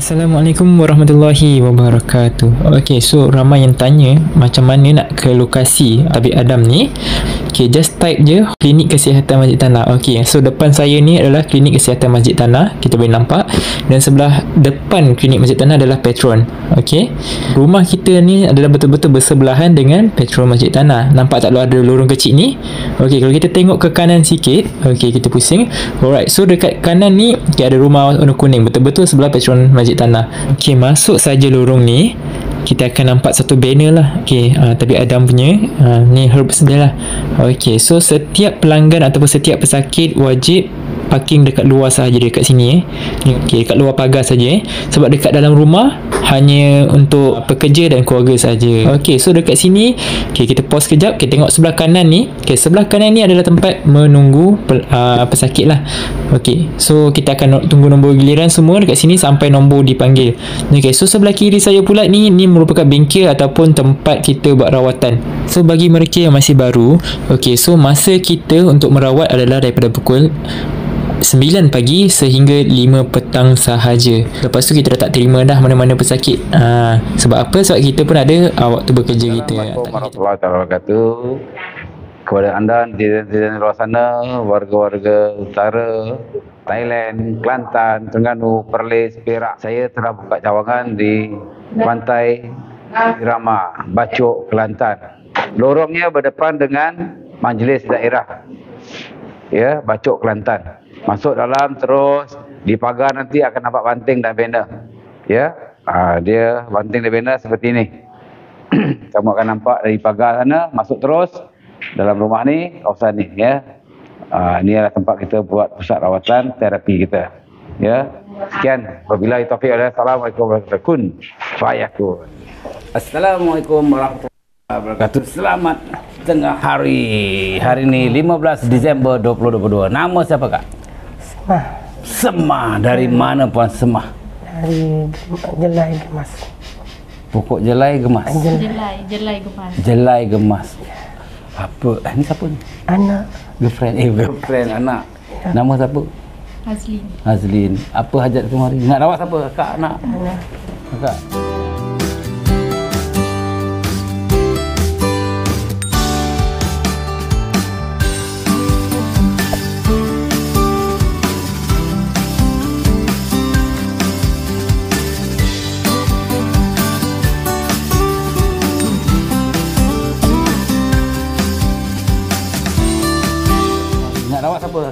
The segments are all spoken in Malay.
Assalamualaikum warahmatullahi wabarakatuh. Okay, so ramai yang tanya macam mana nak ke lokasi Tabib Adam ni. Okay, just type je Klinik Kesihatan Masjid Tanah. Okay, so depan saya ni adalah Klinik Kesihatan Masjid Tanah. Kita boleh nampak. Dan sebelah depan Klinik Masjid Tanah adalah Petron. Okay, rumah kita ni adalah betul-betul bersebelahan dengan Petron Masjid Tanah. Nampak tak ada lorong kecil ni? Okay, kalau kita tengok ke kanan sikit. Okay, kita pusing. Alright, so dekat kanan ni okay, ada rumah warna kuning. Betul-betul sebelah Petron Masjid Tanah. Okey, masuk saja lorong ni, kita akan nampak satu banner lah. Okey, Tabib Adam punya. Ni herbs dia lah. Okey, so setiap pelanggan ataupun setiap pesakit wajib parking dekat luar sahaja dekat sini Okey, dekat luar pagar saja sebab dekat dalam rumah hanya untuk pekerja dan keluarga saja. Okey, so dekat sini okey, kita pause kejap. Kita tengok sebelah kanan ni. Okey, sebelah kanan ni adalah tempat menunggu pesakit lah. Okey, so kita akan tunggu nombor giliran semua dekat sini sampai nombor dipanggil. Okey, so sebelah kiri saya pula ni merupakan bengkel ataupun tempat kita buat rawatan. So bagi mereka yang masih baru, okey, so masa kita untuk merawat adalah daripada pukul 9 pagi sehingga 5 petang sahaja. Lepas tu kita dah tak terima dah mana-mana pesakit. Sebab apa? Sebab kita pun ada waktu bekerja kita. Assalamualaikum warahmatullahi wabarakatuh. Kepada anda di luar sana, warga-warga utara, Thailand, Kelantan, Terengganu, Perlis, Perak. Saya telah buka cawangan di Pantai Irama, Bacok, Kelantan. Lorongnya berdepan dengan Majlis Daerah. Ya, Bacok, Kelantan. Masuk dalam terus di pagar nanti akan nampak banting dan banner. Ya, dia banting dan banner seperti ini. Kamu akan nampak dari pagar sana, masuk terus dalam rumah ni, kawasan ni. Ya, ini adalah tempat kita buat pusat rawatan terapi kita. Ya, sekian. Wabillahi taufiq wal hidayah. Assalamualaikum warahmatullahi wabarakatuh. Assalamualaikum warahmatullahi wabarakatuh. Selamat tengah hari. Hari ini 15 Disember 2022. Nama siapa kak? Semah. Dari mana Puan Semah? Dari Jelai Gemas. Pokok Jelai Gemas. Jelai Gemas. Jelai Gemas. Apa? Ini siapa ni? Anak. Girlfriend. Girlfriend anak. Nama siapa? Hazlin. Hazlin. Apa hajat kemari? Nak rawat siapa? Kak anak? Anak. Kak.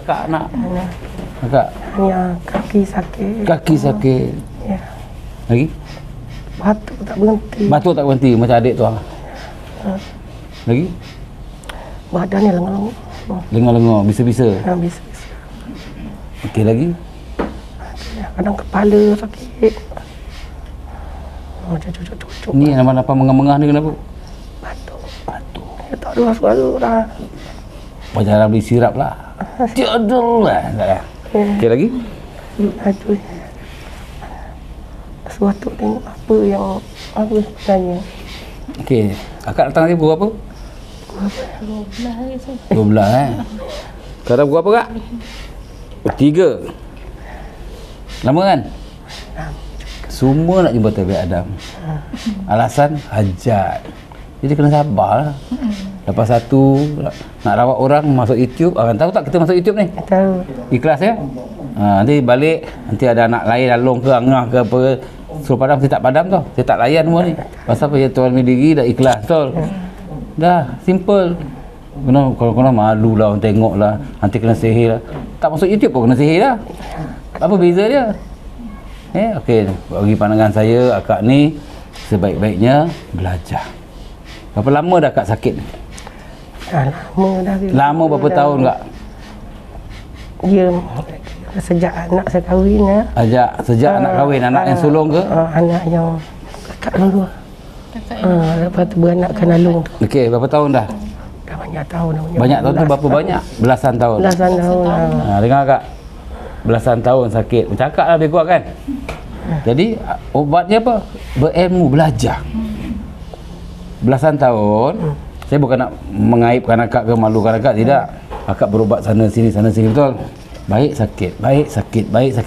Kak nak. Kak. Ya, kaki sakit. Kaki sakit. Ya. Lagi? Batuk tak berhenti. Batuk tak berhenti macam adik tu. Lagi? Badannya lengang. Lengar-lengar, bisa-bisa. Habis. Okey lagi? Ya, kadang kepala sakit. Macam cucuk-cucuk. Ni nama-nama mengah-mengah ni kenapa? Batuk. Batuk. Ya, tak ada suara dah. Jangan beli sirap lah. Jodoh lah. Okey lagi? Aduh. Sesuatu tengok apa yang apa sebenarnya. Okey. Akak datang tadi pukul apa? 12 hari tu. 12 Sekarang pukul apa kak? 3. Lama kan? Semua nak jumpa Tabib Adam. Alasan hajat. Jadi kena sabar lah. Lepas satu nak rawat orang masuk YouTube. Kan tahu tak kita masuk YouTube ni? Tahu. Ikhlas ya? Nanti balik, nanti ada anak lain lalong ke angah ke apa, suruh padam, saya tak padam tau. Saya tak layan semua ni. Pasal apa? Ya Tuhan diri dah ikhlas tau. Dah simple. Kena malu lah orang tengok lah. Nanti kena sihir lah. Tak masuk YouTube pun kena sihir lah. Apa beza dia? Okey, bagi pandangan saya, akak ni sebaik-baiknya belajar. Berapa lama dah kak sakit? Lama dah. Lama berapa tahun kak? Ya, sejak anak saya kahwin ya. Sejak anak kahwin, anak yang sulung ke? Anak yang kakak dulu. Lepas tu beranak kan alung tu. Okey, berapa tahun dah? Dah banyak tahun dah. Banyak tahun tu berapa banyak? Belasan tahun. Belasan tahun lah. Dengar kak. Belasan tahun sakit. Bercakap lah lebih kuat kan? Jadi obatnya apa? Berilmu, belajar. Belasan tahun. Saya bukan nak mengaibkan akak ke malukan akak, tidak. Akak berubat sana sini betul. Baik sakit,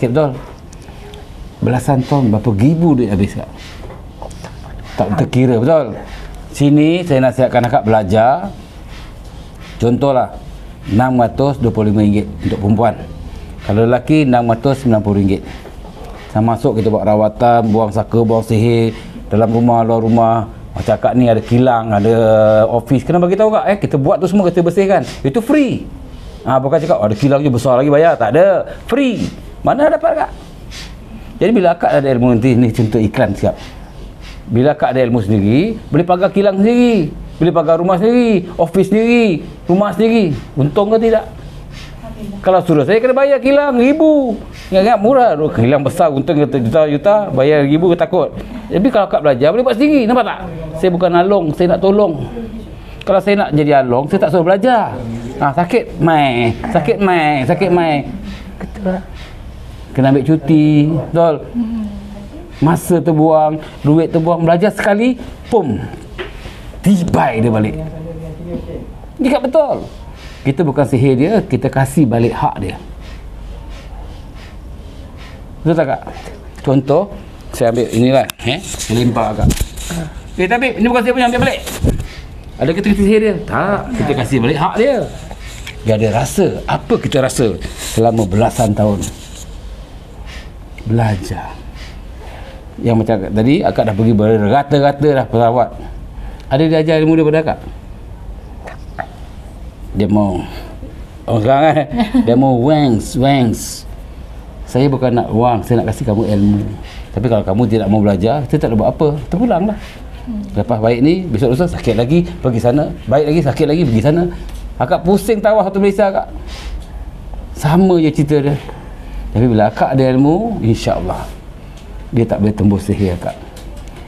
betul. belasan tahun, berapa ribu duit habis kak. Tak terkira, betul. Sini saya nasihatkan akak belajar. Contohlah RM625 untuk perempuan. Kalau lelaki RM690. Sama masuk kita buat rawatan, buang saka, buang sihir dalam rumah, luar rumah. Macam akak ni ada kilang, ada office, kena bagi tahu kak, kita buat tu semua, kita bersihkan. Itu free. Bukan cakap ada kilang je besar lagi bayar, tak ada. Free. Mana dapat kak? Jadi bila akak ada ilmu nanti, ni contoh iklan siap. Bila akak ada ilmu sendiri, boleh pagar kilang sendiri, boleh pagar rumah sendiri, office sendiri, rumah sendiri. Untung ke tidak? Kalau suruh saya kena bayar kilang RM1,000. Ingat-ingat murah. Kilang besar untung juta-juta, bayar RM1,000 takut. Tapi kalau akak belajar boleh buat sendiri. Nampak tak? Saya bukan along, saya nak tolong. Kalau saya nak jadi along, saya tak suruh belajar. Sakit mai, sakit mai, sakit mai. Betul. Kena ambil cuti, betul. Masa terbuang, duit terbuang, belajar sekali, pum. Tibai dia balik. Jika betul. Kita bukan sihir dia, kita kasih balik hak dia. Betul tak kak? Contoh, saya ambil inilah, saya lempar kak. Tapi ini bukan saya punya, ambil balik. Ada kita sihir dia? Tak, kita kasih balik hak dia. Dia ada rasa. Apa kita rasa selama belasan tahun? Belajar. Yang macam tadi, akak dah pergi berrata-rata dah perawat. Ada dia ajar ilmu daripada akak? Dia mau orang dia mau wangs. Saya bukan nak wang, saya nak kasih kamu ilmu. Tapi kalau kamu tidak mau belajar, saya tak ada buat apa, terpulanglah. Lepas baik ni, besok lusa sakit lagi, pergi sana, baik lagi, sakit lagi, pergi sana. Akak pusing tawah satu Malaysia akak. Sama je cerita dia. Tapi bila akak ada ilmu, insya-Allah dia tak boleh tembus sihir akak.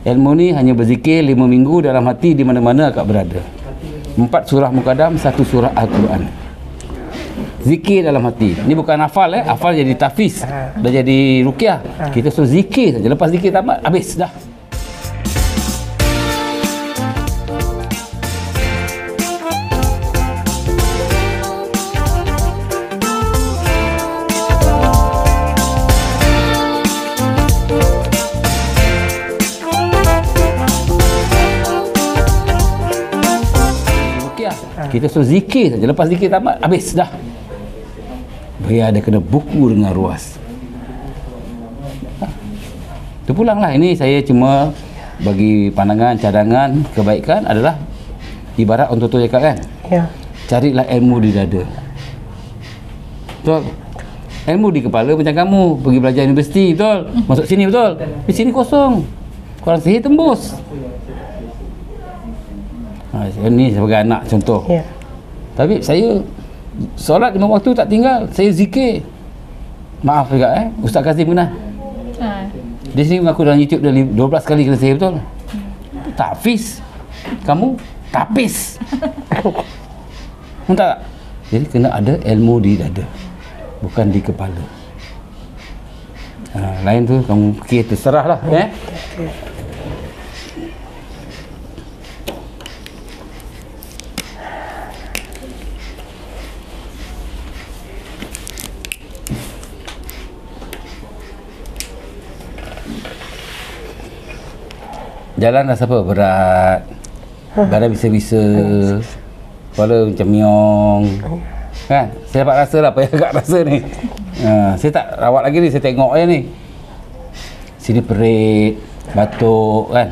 Ilmu ni hanya berzikir 5 minggu dalam hati di mana-mana akak berada. 4 surah Muqaddam, 1 surah Al-Quran. Zikir dalam hati. Ni bukan hafal hafal jadi tafiz, dah jadi ruqyah. Kita suruh zikir saja. Lepas zikir tamat, habis dah. Kita suruh zikir saja. Lepas zikir tamat, habis dah. Biar ada kena buku dengan ruas. Terpulanglah. Ini saya cuma bagi pandangan, cadangan, kebaikan adalah ibarat orang tua cakap kan? Ya. Carilah ilmu di dada. Betul? Ilmu di kepala macam kamu pergi belajar universiti, betul? Masuk sini, betul? Di sini kosong. Korang sihir tembus. Ini sebagai anak contoh. Ya. Tapi saya solat 5 waktu tak tinggal, saya zikir. Maaf juga Ustaz Kazim pernah. Di sini mengaku dalam YouTube dah 12 kali kena sihir, betul? Tafiz. Kamu tapis. Tak? Jadi kena ada ilmu di dada, bukan di kepala. Lain tu kamu fikir terserahlah. Jalan rasa apa? Berat. Badan bisa-bisa. Kepala macam miong. Kan? Saya dapat rasa lah apa yang agak rasa ni. Saya tak rawat lagi ni, saya tengok je ni. Sini perit, batuk kan.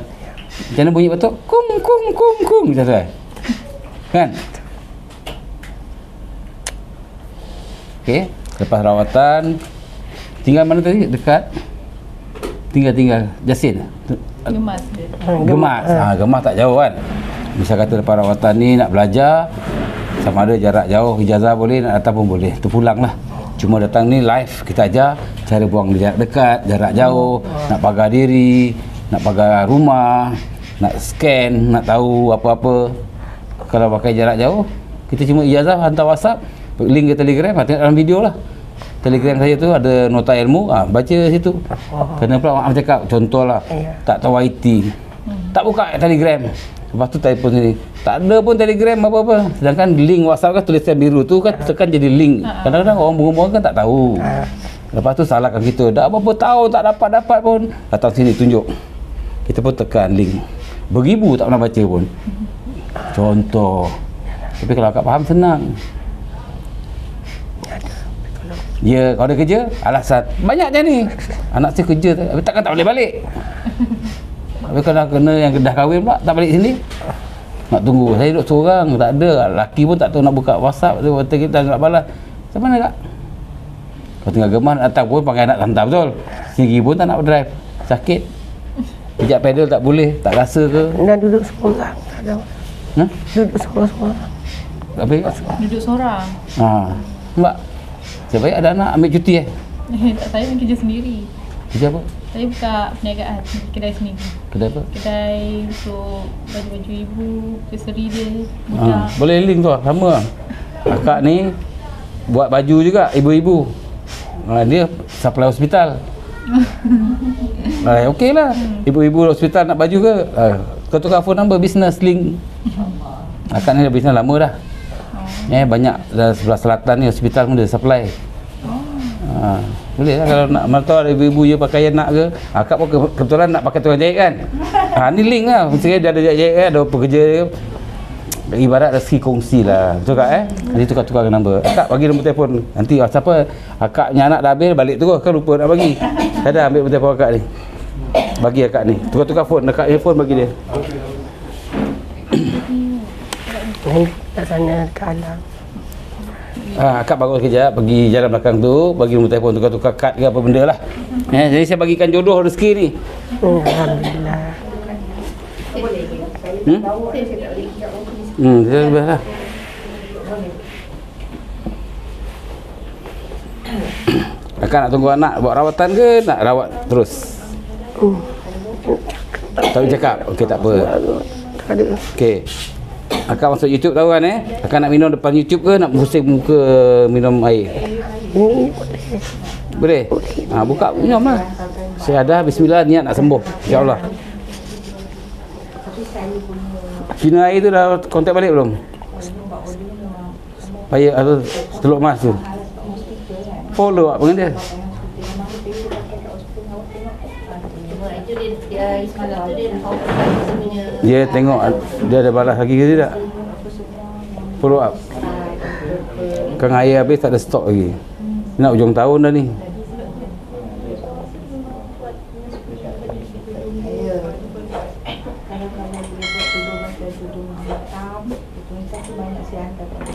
Macam mana bunyi batuk? Kung kung kung kung macam tu kan? Okey, lepas rawatan tinggal mana tadi? Dekat tinggal Jasin. Gemas. Gemas tak jauh kan. Misal kata lepas rawatan ni nak belajar, sama ada jarak jauh, ijazah boleh, nak datang pun boleh. Terpulang lah. Cuma datang ni live, kita ajar cara buang jarak dekat, jarak jauh, nak pagar diri, nak pagar rumah, nak scan, nak tahu apa-apa. Kalau pakai jarak jauh, kita cuma ijazah hantar WhatsApp, link ke Telegram, tengok dalam video lah. Telegram saya tu ada nota ilmu, baca situ. Kena pula mak cakap, contohlah, tak tahu IT, tak buka Telegram. Lepas tu telefon sini, tak ada pun Telegram apa-apa. Sedangkan link WhatsApp kan tulisan biru tu kan tekan jadi link. Kadang-kadang orang berumur kan tak tahu. Lepas tu salahkan kita. Dah berapa tahun tak dapat pun. Datang sini tunjuk. Kita pun tekan link. Beribu tak pernah baca pun. Contoh. Tapi kalau akak faham senang. Ya, kalau dia kerja, alasan. Banyak je ni. Anak saya kerja, tapi takkan tak boleh balik. Tapi kalau kena yang dah kahwin pula, tak balik sini. Nak tunggu. Saya duduk seorang, tak ada. Laki pun tak tahu nak buka WhatsApp. Kita nak balas. Macam mana kak? Kalau tinggal gemar nak datang pun pakai anak hantar betul. Sendiri pun tak nak drive. Sakit. Pijak pedal tak boleh, tak rasa ke? Dah duduk seorang. Tak ada. Ha? Duduk seorang-seorang. Apa ya? Duduk seorang. Ha. Mbak, saya baik ada anak ambil cuti Tak, saya kerja sendiri. Kerja apa? Saya buka perniagaan kedai sendiri. Kedai apa? Kedai untuk baju-baju ibu, aksesori dia, Ha. budak. Boleh link tu lah, sama lah. Akak ni buat baju juga, ibu-ibu. Dia supply hospital. Okey lah. Ibu-ibu hospital nak baju ke? Kau tukar phone number, business link. Akak ni dah bisnes lama dah. Banyak dah sebelah selatan ni hospital pun dia supply. Boleh lah kalau nak tahu ada ibu-ibu je pakaian nak ke. Akak pun kebetulan nak pakai tukang jahit kan. Ni link lah. Mesti dia ada jahit kan, ada pekerja dia. Ibarat rezeki kongsi lah. Betul kak Nanti tukar-tukar nombor. Akak bagi nombor telefon. Nanti siapa akak punya anak dah habis balik terus kan lupa nak bagi. Saya dah ambil nombor telefon akak ni. Bagi akak ni. Tukar-tukar phone. Dekat handphone bagi dia. Kat sana dekat alam. Akak bagus kejap pergi jalan belakang tu, bagi nombor telefon, tukar-tukar kad ke apa benda lah. Jadi saya bagikan jodoh rezeki ni. Alhamdulillah. Saya lebih lah. Akak nak tunggu anak buat rawatan ke nak rawat terus? Tak boleh cakap? Okey, tak apa. Tak ada. Okey. Akak masuk YouTube tahu kan Akak nak minum depan YouTube ke nak pusing muka minum air? Ini Boleh? Buka minum lah. Syahadah, bismillah, niat nak sembuh. InsyaAllah. Cina air tu dah kontak balik belum? Payah atau teluk emas tu? Follow up dengan dia. Dia tengok dia ada balas lagi ke tidak? Follow up. Kan air habis tak ada stok lagi. Nak hujung tahun dah ni.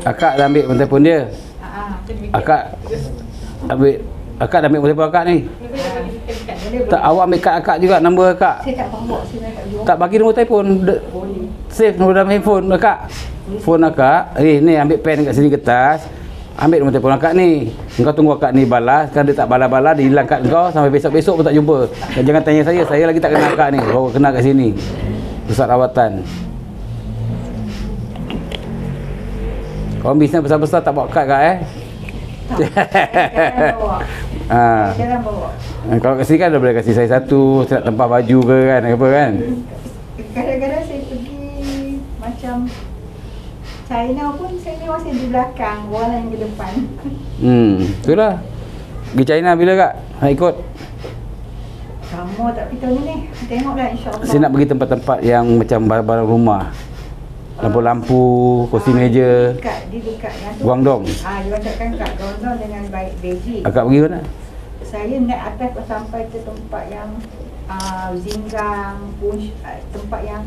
Akak dah ambil telefon dia. Akak dah ambil telefon akak ni. Tak, awak ambil kad akak juga, nombor akak. Saya tak bawa, saya nak jual. Tak bagi nombor telefon. Save nombor dalam handphone akak. Phone akak, ni ambil pen kat sini kertas. Ambil nombor telefon akak ni. Engkau tunggu akak ni balas. Kalau dia tak balas-balas, dia hilang kad engkau sampai besok-besok pun tak jumpa. Jangan tanya saya lagi tak kenal akak ni. Baru kenal kat sini. Pusat rawatan. Orang bisnes besar-besar tak bawa kad kak Jangan bawa. Jangan bawa. Kalau kat sini kan dah boleh kasih saya satu, saya nak tempah baju ke kan, apa kan. Kadang-kadang saya pergi macam China pun saya memang saya di belakang, orang lain ke depan. Itulah. Pergi China bila kak? Nak ikut? Lama tak pergi tahun ni. Tengoklah insya-Allah. Saya nak pergi tempat-tempat yang macam barang-barang rumah. Lampu-lampu, kursi meja. Dia dekat yang tu. Guangdong. Dia katakan kat Guangdong dengan baik Beijing. Akak pergi mana? Saya naik atas sampai ke tempat yang Zinggang, tempat yang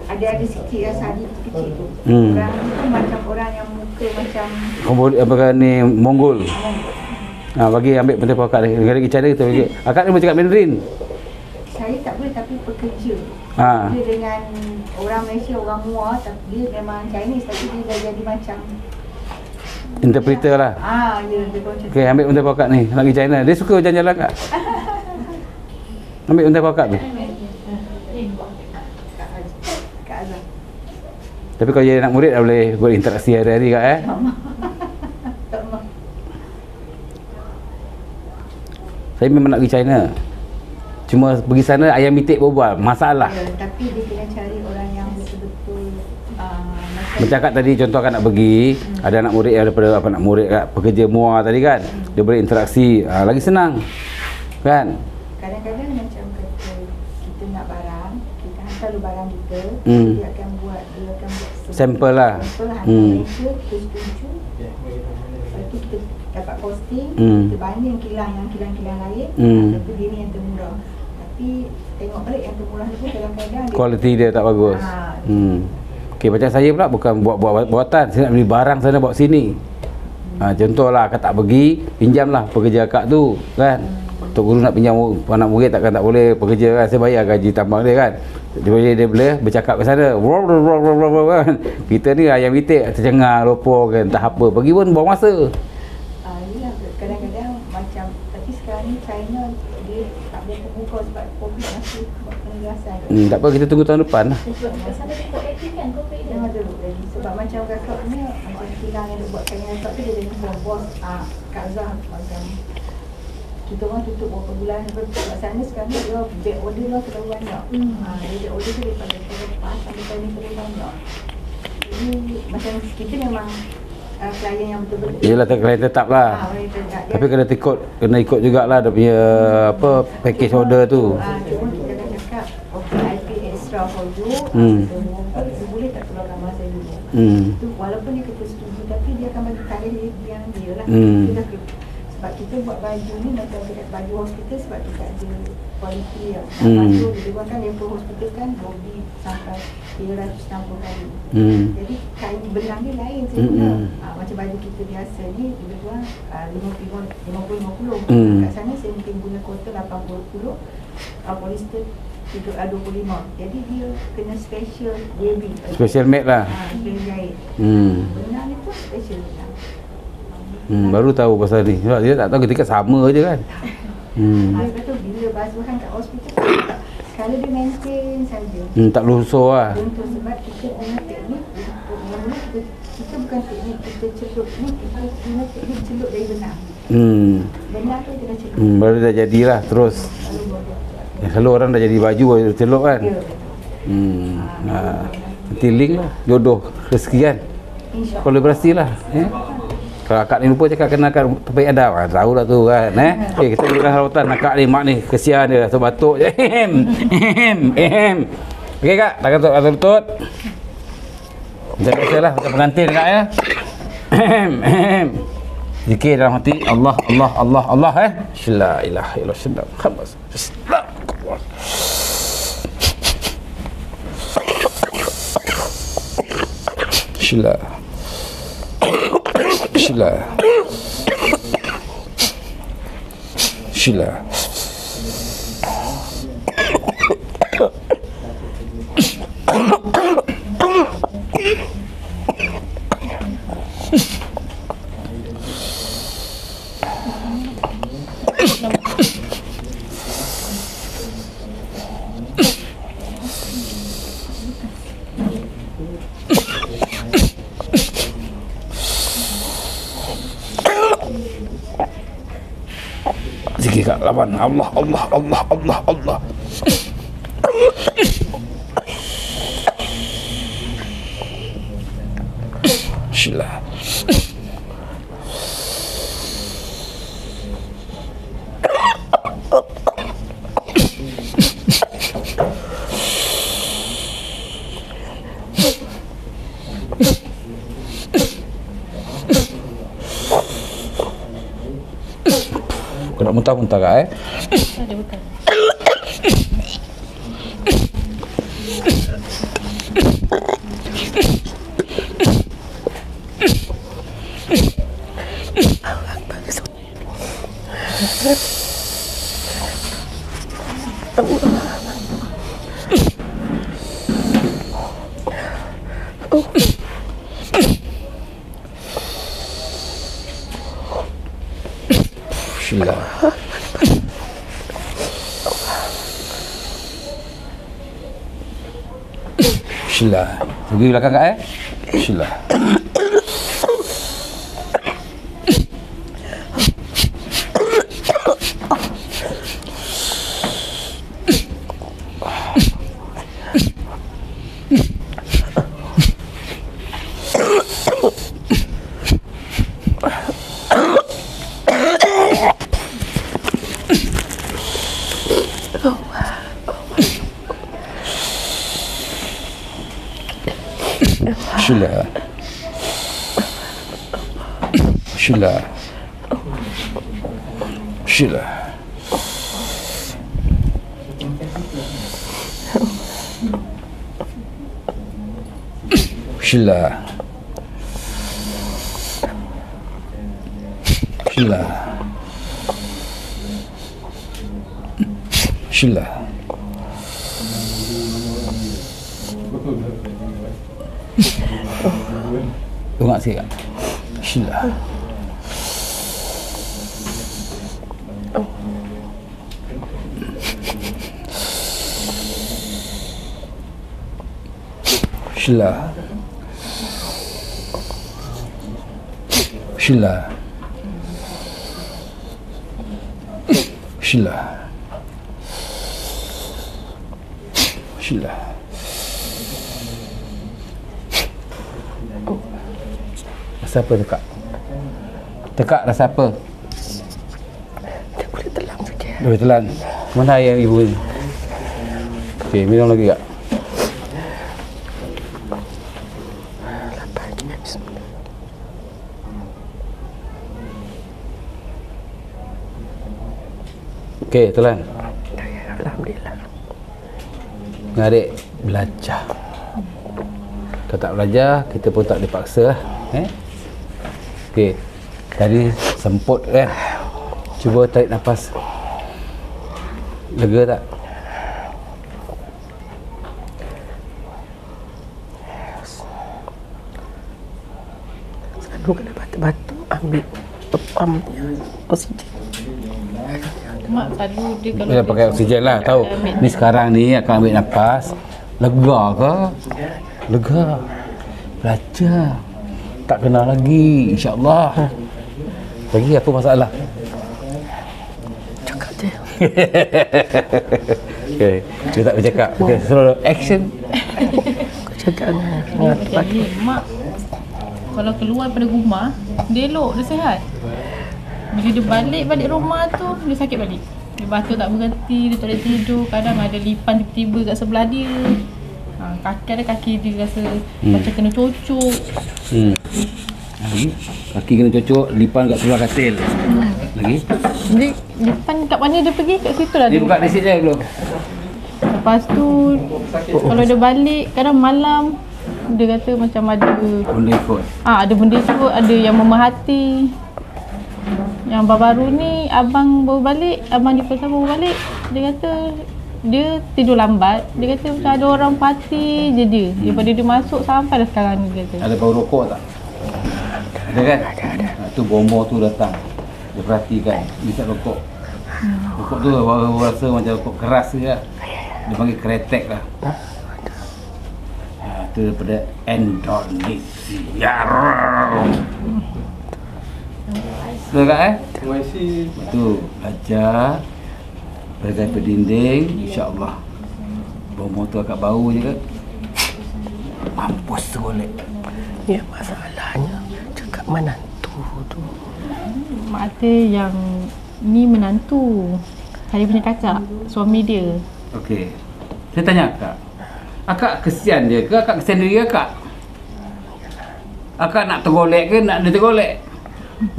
ada sikit yang sadi kecil tu. Orang tu macam orang yang muka macam Apa ni, Mongol. Bagi ambil telefon akak ni. Negara China kita bagi. Akak ni boleh cakap Mandarin? saya tak boleh tapi pekerja. Dia dengan orang Malaysia, orang Muar, tapi dia memang Chinese tapi dia dah jadi macam interpreter lah. Ya, dia macam Okey, ambil benda pakak ni. Nak pergi China. Dia suka jalan-jalan kak. Ambil benda pakak tu. Kak Azhar. Tapi kalau jadi anak murid dah boleh buat interaksi hari-hari kak Saya memang nak pergi China. Cuma pergi sana ayam itik berbual. Masalah. Ya, tapi dia kena cari orang yang betul-betul macam Bercakap tadi contoh kan nak pergi, ada anak murid yang daripada apa anak murid kat pekerja MUA tadi kan. Dia boleh interaksi, lagi senang. Kan? kadang-kadang macam kata kita nak barang, kita hantar dulu barang kita, dia akan buat Sampel lah. sampel lah, hantar Malaysia, kita setuju. Lepas tu kita dapat posting, kita banding kilang-kilang lain, lepas tu dia ni yang termurah. Tapi tengok balik yang termurah tu kadang-kadang Kualiti dia tak bagus. Okey, macam saya pula bukan buat buatan, saya nak beli barang sana bawa sini. Contohlah akak tak pergi, pinjamlah pekerja akak tu kan. Tok guru nak pinjam anak murid takkan tak boleh pekerja kan, saya bayar gaji tambang dia kan. Dia boleh bercakap ke sana. Kita ni ayam itik tercengang, lopor kan, entah apa. Pergi pun buang masa. Yelah, kadang-kadang macam, tapi sekarang ni China dia tak boleh terbuka sebab COVID masih buat penegasan. Tak apa, kita tunggu tahun depan lah. Sebab kat sana dia buat aktif kan COVID dia. Jangan dulu lagi. Sebab macam kakak ni, macam kilang yang dia buat kain kakak tu, dia dengan bos Kak Zah macam kita orang tutup berapa bulan kat sana. Sekarang dia back order lah terlalu banyak. Dia back order tu daripada lepas sampai kali ni terlalu banyak. Jadi macam kita memang klien yang betul-betul. Yelah, klien tetap lah. Tapi kena ikut jugalah dia punya apa package order tu. Cuma kita akan cakap, okay, I pay extra for you. Dia boleh tak keluarkan masa dulu. Itu walaupun dia kata setuju, tapi dia akan bagi tarikh yang dia lah. Dia dah sebab kita buat baju ni macam dekat baju hospital, sebab kita ada kualiti yang baju dia buat kan, level hospital kan lobby sampai 360 kali. Jadi kain benang dia lain sebenarnya. Macam baju kita biasa ni dia buat 50-50. Kat sana saya mungkin guna kotor 80-20, polyester 25. Jadi dia kena special weaving, Special made lah. Special jahit. Benang ni pun special benang. Baru tahu pasal ni. Sebab dia tak tahu ketika sama je kan. Dia kata bila basuhan kat hospital kalau dia maintain saja. Tak lusuh lah. Untuk sebab kita guna teknik kita bukan teknik kita celup ni, kita guna teknik celup dari benang. Benang tu kita dah celup. Baru dah jadilah terus. Selalu orang dah jadi baju baru celup kan. Nanti link lah, jodoh rezeki kan. Kolaborasi lah. Kalau akak ni lupa cakap kenalkan topik adab, tahu dah tu kan. Okay, kita berikan rawatan akak ni, mak ni kesian dia so batuk je. Okey kak, tangan tutup, lutut. Macam biasa lah, macam pengantin kak ya. Zikir dalam hati, Allah, Allah, Allah, Allah La ilaha illallah Muhammad Bismillah. Bismillah. Bismillah. Zikir kat lawan Allah, Allah, Allah, Allah, Allah. Bismillah. Kau nak muntah-muntah kak Ada bukan. Bismillah. Bismillah. Pergi belakang kak Bismillah. Syulah. Syulah. Syulah. Syulah. Syulah. Syulah. Tengok sikit. Syulah. Syulah. Syulah. Syulah. Syulah. Rasa apa tekak? Tekak rasa apa? Dia boleh telan sikit. Boleh telan. Mana air ibu ni? Okey, minum lagi tak? Okey, telan. Alhamdulillah. Adik belajar. Kalau tak belajar, kita pun tak dipaksa lah. Okey. Tadi semput kan? Cuba tarik nafas. Lega tak? Selalu kena batuk-batuk, ambil pam oksigen. Mak selalu dia kalau Dia pakai oksigen lah, tahu. Ni sekarang ni akan ambil nafas. Lega ke? Lega. Belajar. Tak kena lagi, insya-Allah. Lagi apa masalah? Cakap je. Okey, dia tak bercakap. Okey, selalu action. Kau cakap dengan jadi mak kalau keluar pada rumah, dia elok, dia sihat. Bila dia balik rumah tu, dia sakit balik. Dia batuk tak berhenti, dia tak boleh tidur. Kadang ada lipan tiba-tiba kat sebelah dia. Kaki dia rasa macam kena cocok. Lagi? Kaki kena cocok, lipan kat sebelah katil. Lagi? Dia lipan kat mana dia pergi, kat situ lah Dia buka resit dia dulu. Lepas tu kalau dia balik kadang malam, dia kata macam ada Benda ikut. ada benda ikut, ada yang memerhati. Yang baru-baru ni abang baru balik, abang di Pertama baru balik, dia kata dia tidur lambat. Dia kata macam ada orang parti je dia. Daripada dia masuk sampai dah sekarang ni, dia kata. Ada bau rokok tak? Ada kan? Ada. Tu bomba tu datang. Dia perhatikan, dia tak rokok. Rokok tu baru rasa macam rokok keras je lah. Dia panggil kretek lah. Itu daripada Indonesia. Betul tak Terima kasih. Betul. Belajar. Belajar ke dinding. InsyaAllah. Bomba tu agak bau je ke? Mampus tu boleh. Ya, masalahnya cakap menantu tu. Mak kata yang ni menantu saya punya kakak, suami dia. Okey. Saya tanya akak. Akak kesian dia ke? Akak kesian diri akak? Akak nak tergolek ke? Nak dia tergolek?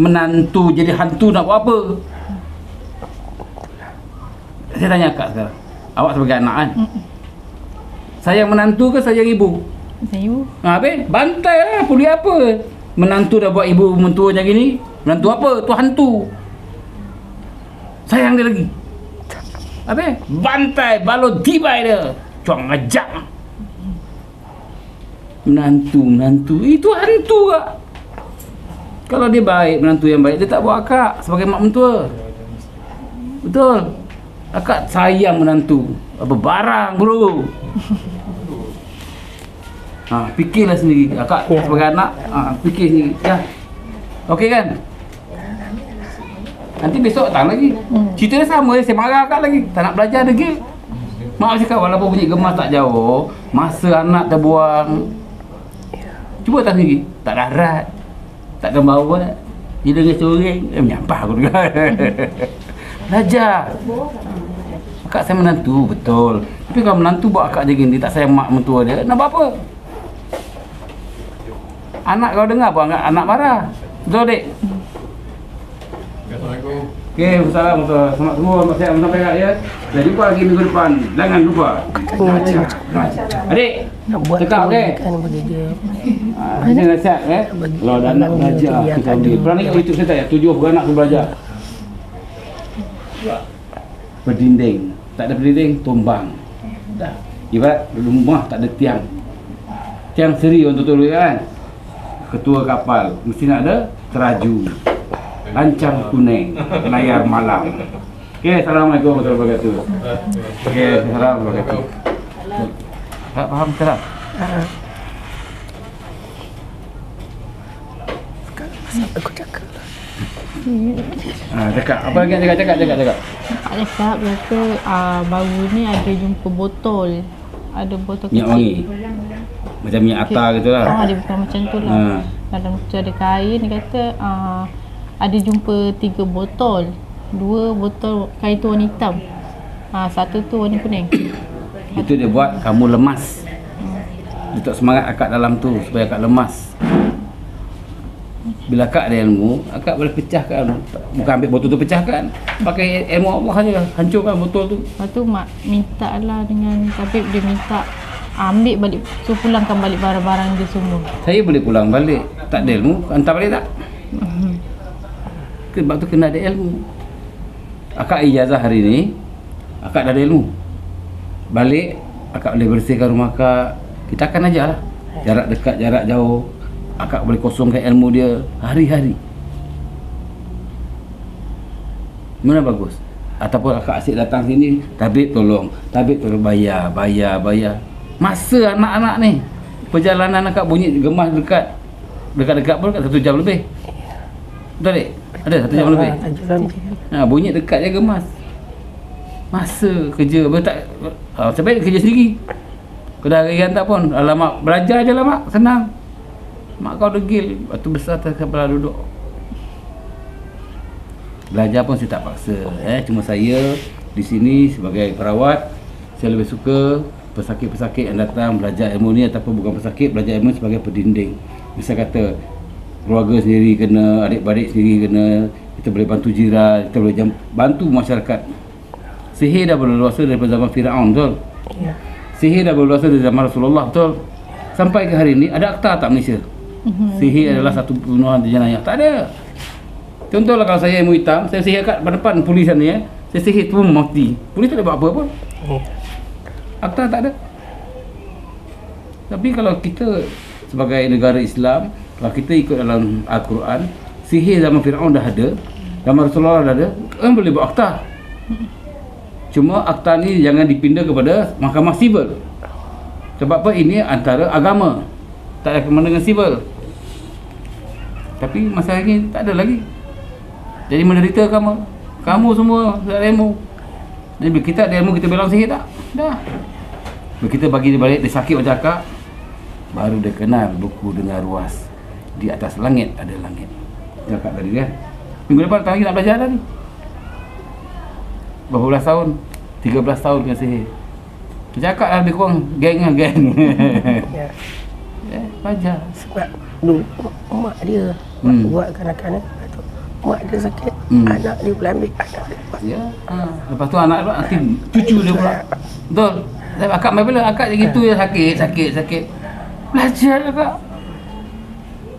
Menantu jadi hantu nak buat apa? Saya tanya akak sekarang. Awak sebagai anak kan? Sayang menantu ke sayang ibu? Sayang ibu. Habis? Bantai lah. Puli apa? Menantu dah buat ibu mentua macam gini. Menantu apa? Tu hantu. Sayang dia lagi. Habis? Bantai. Balon tibai dia. Cuang ngajak. Menantu. Itu hantu kak. Kalau dia baik, menantu yang baik, dia tak buat akak sebagai mak mentua. Betul. Akak sayang menantu. Apa barang bro. Fikirlah sendiri. Akak sebagai anak, fikir sendiri. Ya. Okey kan? Nanti besok datang lagi. Cerita dia sama, saya marah akak lagi. Tak nak belajar degil. Mak cakap walaupun bunyi gemas tak jauh, masa anak terbuang. Cuba tak sendiri. Tak darat. Tak ada bawa. Dia dengan seorang. Menyampah aku juga. Belajar. Akak saya menantu, betul. Tapi kalau menantu buat akak je gini, tak sayang mak mentua dia, nak buat apa? Anak kau dengar buat anak marah. Betul, Dek? Assalamualaikum. Okey, Assalamualaikum. Selamat semua, masih sampai kat ya. Dah jumpa lagi minggu depan. Jangan lupa. Adik, cakap okey. Kan bagi dia. Ini nasihat Kalau ada anak belajar, kita ambil. Pernah tengok YouTube saya tak ya? 7 beranak tu belajar. Berdinding. Tak ada berdinding, tumbang. Dah. Ibarat rumah tak ada tiang. Tiang seri orang tutup kan? Ketua kapal. Mesti nak ada teraju. Lancang kuning. Layar malam. Okey, Assalamualaikum warahmatullahi wabarakatuh. Okey, Assalamualaikum warahmatullahi wabarakatuh. Tak faham tak? Aku cakap. Cakap. Apa lagi nak cakap? Cakap. Pak cakap kata baru ni ada jumpa botol. Ada botol Minyak wangi. Macam minyak atar gitu lah. Dia bukan macam tu lah. Dalam tu ada kain, dia kata ada jumpa 3 botol. 2 botol kain tu warna hitam. Satu tu warna kuning. Itu dia buat kamu lemas. Dia tak semangat akak dalam tu supaya akak lemas. Bila akak ada ilmu, akak boleh pecahkan. Bukan ambil botol tu pecahkan. Pakai ilmu Allah saja, hancurkan botol tu. Lepas tu mak minta lah dengan tabib, dia minta ambil balik, so pulangkan balik barang-barang dia semua. Saya boleh pulang balik. Tak ada ilmu, hantar balik tak? Sebab tu kena ada ilmu. Akak ijazah hari ni, akak dah ada ilmu. Balik, akak boleh bersihkan rumah akak. Kita akan ajar lah. Jarak dekat, jarak jauh. Akak boleh kosongkan ilmu dia hari-hari. Mana bagus? Ataupun akak asyik datang sini, tabib tolong bayar. Masa anak-anak ni, perjalanan akak bunyi gemas dekat pun dekat 1 jam lebih. Betul tak? Ada 1 jam lebih. Bunyi dekat je gemas. Masa kerja tak sebaik kerja sendiri. Kau dah harian tak pun. Alamak, belajar je lah mak, senang. Mak kau degil, batu besar atas kepala duduk. Belajar pun saya tak paksa. Cuma saya di sini sebagai perawat, saya lebih suka pesakit-pesakit yang datang belajar ilmu ni, ataupun bukan pesakit, belajar ilmu sebagai pendinding. Misal kata keluarga sendiri kena, adik-beradik sendiri kena, kita boleh bantu jiran, kita boleh bantu masyarakat. Sihir dah berleluasa daripada zaman Firaun, betul? Ya. Sihir dah berleluasa dari zaman Rasulullah, betul? Sampai ke hari ni ada akta tak Malaysia? Sihir adalah satu pembunuhan jenayah. Tak ada. Contohlah kalau saya ilmu hitam, saya sihir kat depan polis ni saya sihir tu mati. Polis tak ada buat apa pun. Akta tak ada. Tapi kalau kita sebagai negara Islam, kalau kita ikut dalam Al-Quran, sihir zaman Firaun dah ada, zaman Rasulullah dah ada, kan boleh buat akta. Cuma akta ni jangan dipindah kepada mahkamah sivil. Sebab apa? Ini antara agama, tak ada kena dengan sivil. Tapi masalah ini tak ada lagi. Jadi menderita kamu semua tak ada ilmu. Jadi bila kita ada ilmu, kita bilang sihir tak? Dah. Bila kita bagi dia balik, dia sakit macam akak, baru dia kenal buku dengan ruas. Di atas langit ada langit. Cakap tadi kan. Minggu depan lagi nak belajar dah ni. Berapa belas tahun? 13 tahun dengan sihir. Cakap lah lebih kurang geng lah geng. Belajar. Sebab dulu mak dia buat kanak-kanak, mak dia sakit, anak dia pula ambil anak dia buat. Ya. Lepas tu anak dia nanti cucu dia pula. Betul. Akak main bila akak je gitu ya, sakit. Belajar akak.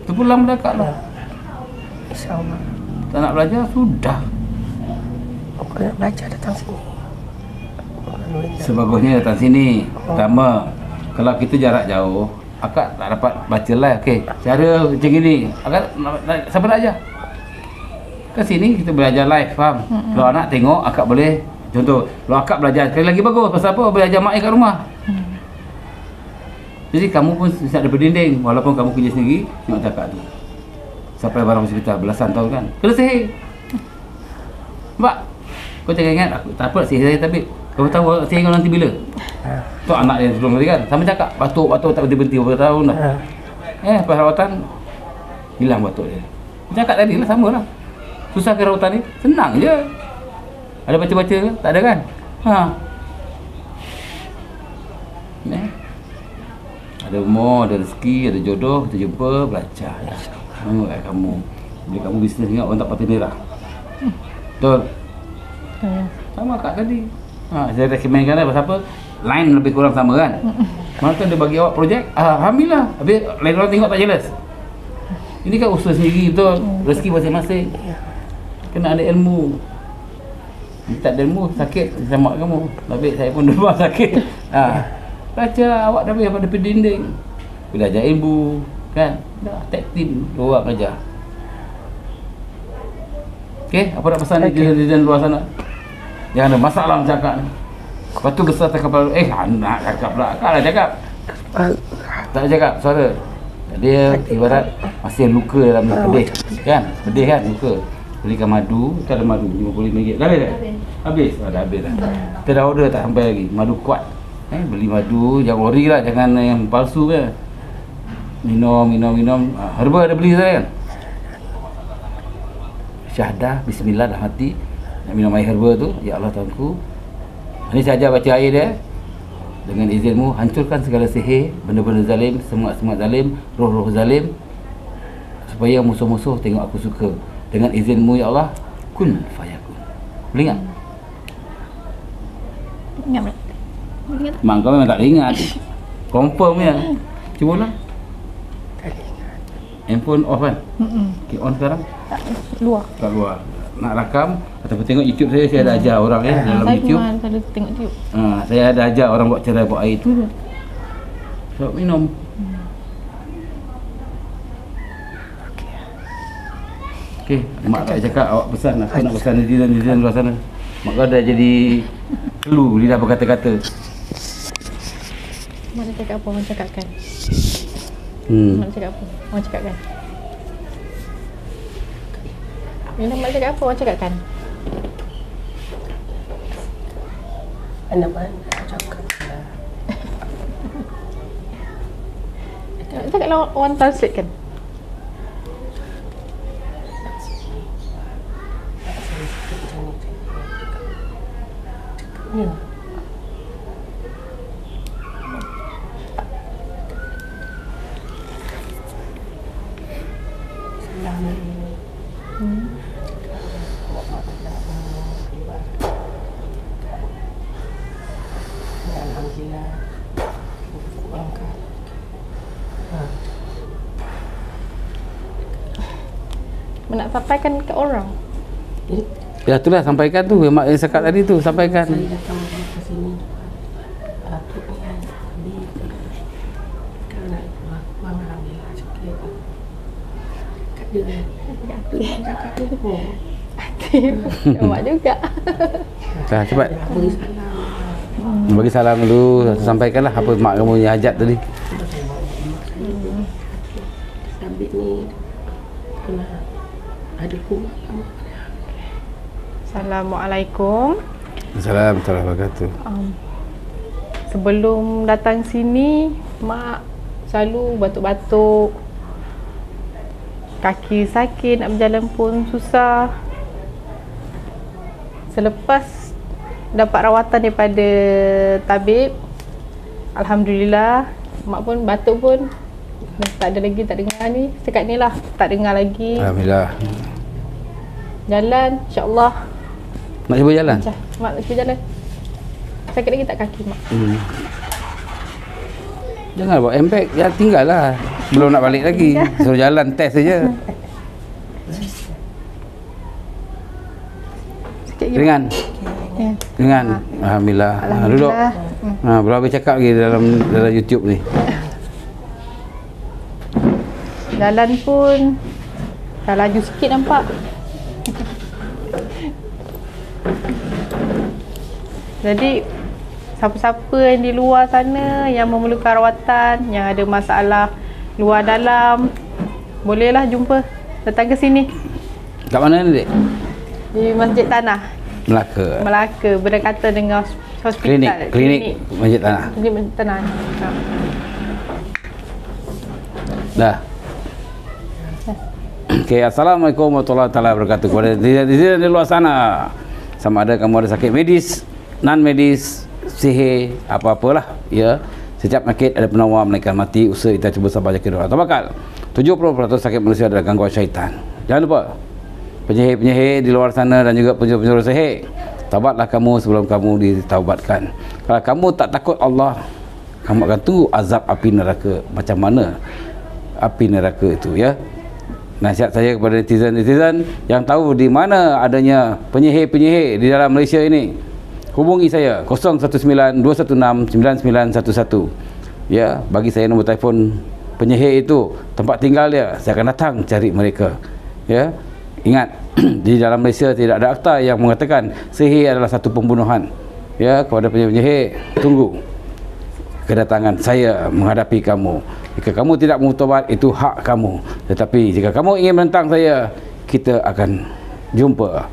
Terpulang dah akak lah. InsyaAllah. Tak nak belajar, sudah. Aku nak belajar datang sini. Sebagusnya datang sini. Pertama, kalau kita jarak jauh, akak tak dapat baca live. Okey, cara macam ni. Akak siapa nak ajar? Ke sini kita belajar live, faham? Kalau anak tengok, akak boleh. Contoh, kalau akak belajar sekali lagi bagus. Pasal apa? Belajar mak kat rumah. Jadi kamu pun bisa ada berdinding. Walaupun kamu kerja sendiri, tengok akak tu. Sampai barang hospital belasan tahun kan. Kena sihir. Mbak, kau jangan ingat aku tak apa sihir saya, tapi kau tahu sihir kau nanti bila? Tu anak dia sebelum tadi kan. Sama cakap, batuk tak berhenti berapa tahun dah. Perawatan hilang batuk dia. Cakap tadi lah, sama lah. Susah ke rawatan ni? Senang je. Ada baca-baca ke? Tak ada kan? Ada umur, ada rezeki, ada jodoh, kita jumpa, belajar. Tengok kat kamu. Bila kamu bisnes ingat orang tak patut merah. Betul? Sama Kak tadi. Saya recommendkan lah pasal apa? Line lebih kurang sama kan? Maka dia bagi awak projek, alhamdulillah. Habis lain orang tengok tak jelas. Ini kan usaha sendiri, betul? Rezeki masing-masing. Kena ada ilmu. Tak ada ilmu, sakit sama kamu. Habis saya pun demam sakit. Baca awak dah habis pada dinding. Belajar ilmu, kan? Dah tag team, dua orang ajar. Okey, apa nak pesan di luar sana? Yang ada masalah cakap ni. Lepas tu besar tak kepala, nak cakap pula. Kakak lah cakap. Tak cakap suara. Dia ibarat masih luka dalam pedih. Kan? Pedih kan? Luka. Belikan madu, kita ada madu RM55. Dah habis tak? Habis? Dah habis dah. Kita dah order tak sampai lagi. Madu kuat. Beli madu, jangan ori lah. Jangan yang palsu ke. Minum. Herba ada beli saya kan? Syahadah, bismillah dah mati. Nak minum air herba tu, ya Allah Tuhanku. Ini saya ajar baca air dia. Dengan izinmu, hancurkan segala sihir, benda-benda zalim, semak-semak zalim, roh-roh zalim. Supaya musuh-musuh tengok aku suka. Dengan izinmu ya Allah, kun fayakun. Boleh ingat? Ingat tak? Mak kau memang tak boleh ingat. Confirm ya. Cuba lah. Handphone off kan? Okay, on sekarang? Tak, luar. Kat luar. Nak rakam ataupun tengok YouTube saya ada ajar orang dalam Saya YouTube. memang selalu tengok YouTube. Saya ada ajar orang buat cara buat air tu. So minum. Okey, mak tak cakap awak pesan apa nak pesan netizen luar sana. Mak kau dah jadi clue lidah berkata-kata. Mana cakap apa, orang cakapkan. Mak cakap apa, orang cakapkan. Mak cakap apa, orang cakapkan. Mana cakap. Cakaplah orang translate kan. Ya. Alhamdulillah. Nak sampaikan ke orang. Ya itulah sampaikan tu mak yang cakap tadi tu sampaikan. Saya datang ke sini. Aku ingin ambil kerana wang alhamdulillah sikit. Kat dia. Cakap dia. Mak juga. Dah cepat. Bagi salam. Bagi salam dulu, sampaikanlah apa mak kamu punya hajat tadi. Sabit ni kena ada kuat. Assalamualaikum. Assalamualaikum warahmatullahi wabarakatuh. Sebelum datang sini, mak selalu batuk-batuk. Kaki sakit, nak berjalan pun susah. Selepas dapat rawatan daripada tabib, alhamdulillah, mak pun batuk pun dah tak ada lagi, tak dengar ni. Setakat ni lah, tak dengar lagi. Alhamdulillah. Jalan, insya-Allah. Nak cuba jalan? Mak nak cuba jalan. Sakit lagi tak kaki mak? Jangan bawa handbag, ya tinggal lah. Belum nak balik lagi. Suruh jalan test saja. Sikit lagi. Ringan. Ya. Ringan. Alhamdulillah. Duduk. Belum habis cakap lagi dalam YouTube ni. Jalan pun dah laju sikit nampak. Jadi siapa-siapa yang di luar sana yang memerlukan rawatan, yang ada masalah luar dalam, bolehlah jumpa, datang ke sini. Kat mana ni, Dek? Di Masjid Tanah, Melaka. Melaka, berdekatan dengan hospital. Klinik Masjid Tanah. Klinik Masjid Tanah. Dah. Okay, Assalamualaikum warahmatullahi wabarakatuh. Kepada di luar sana, sama ada kamu ada sakit medis, non medis, sihir, apa-apalah, ya. Setiap penyakit ada penawar, melainkan mati. Usaha kita cuba sabar yakin doa tawakal. 70% sakit manusia adalah gangguan syaitan. Jangan lupa penyihir-penyihir di luar sana dan juga penjuru-penjuru sihir, taubatlah kamu sebelum kamu ditaubatkan. Kalau kamu tak takut Allah, kamu akan tunggu azab api neraka. Macam mana api neraka itu, ya. Nasihat saya kepada netizen-netizen yang tahu di mana adanya penyihir-penyihir di dalam Malaysia ini, hubungi saya 019-216-9911. Ya, bagi saya nombor telefon penyihir itu, tempat tinggal dia, saya akan datang cari mereka. Ya, ingat di dalam Malaysia tidak ada akta yang mengatakan sihir adalah satu pembunuhan. Ya, kepada penyihir, tunggu kedatangan saya menghadapi kamu. Jika kamu tidak mau taubat, itu hak kamu. Tetapi jika kamu ingin menentang saya, kita akan jumpa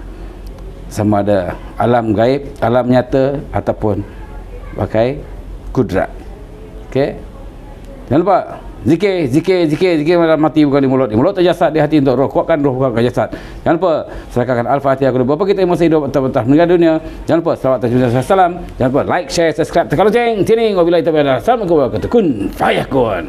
sama ada alam gaib, alam nyata ataupun pakai kudrat. Okey. Jangan lupa zikir malam mati bukan di mulut. Di mulut terjasad, di hati untuk roh. Kuatkan roh bukan jasad. Jangan lupa serahkan Al-Fatihah kepada bapa kita yang masih hidup atau meninggal dunia. Jangan lupa selawat atas Rasulullah. Jangan lupa like, share, subscribe, tekan lonceng. Tining wabillahi taufiq. Assalamualaikum warahmatullahi wabarakatuh. Kun fayakun.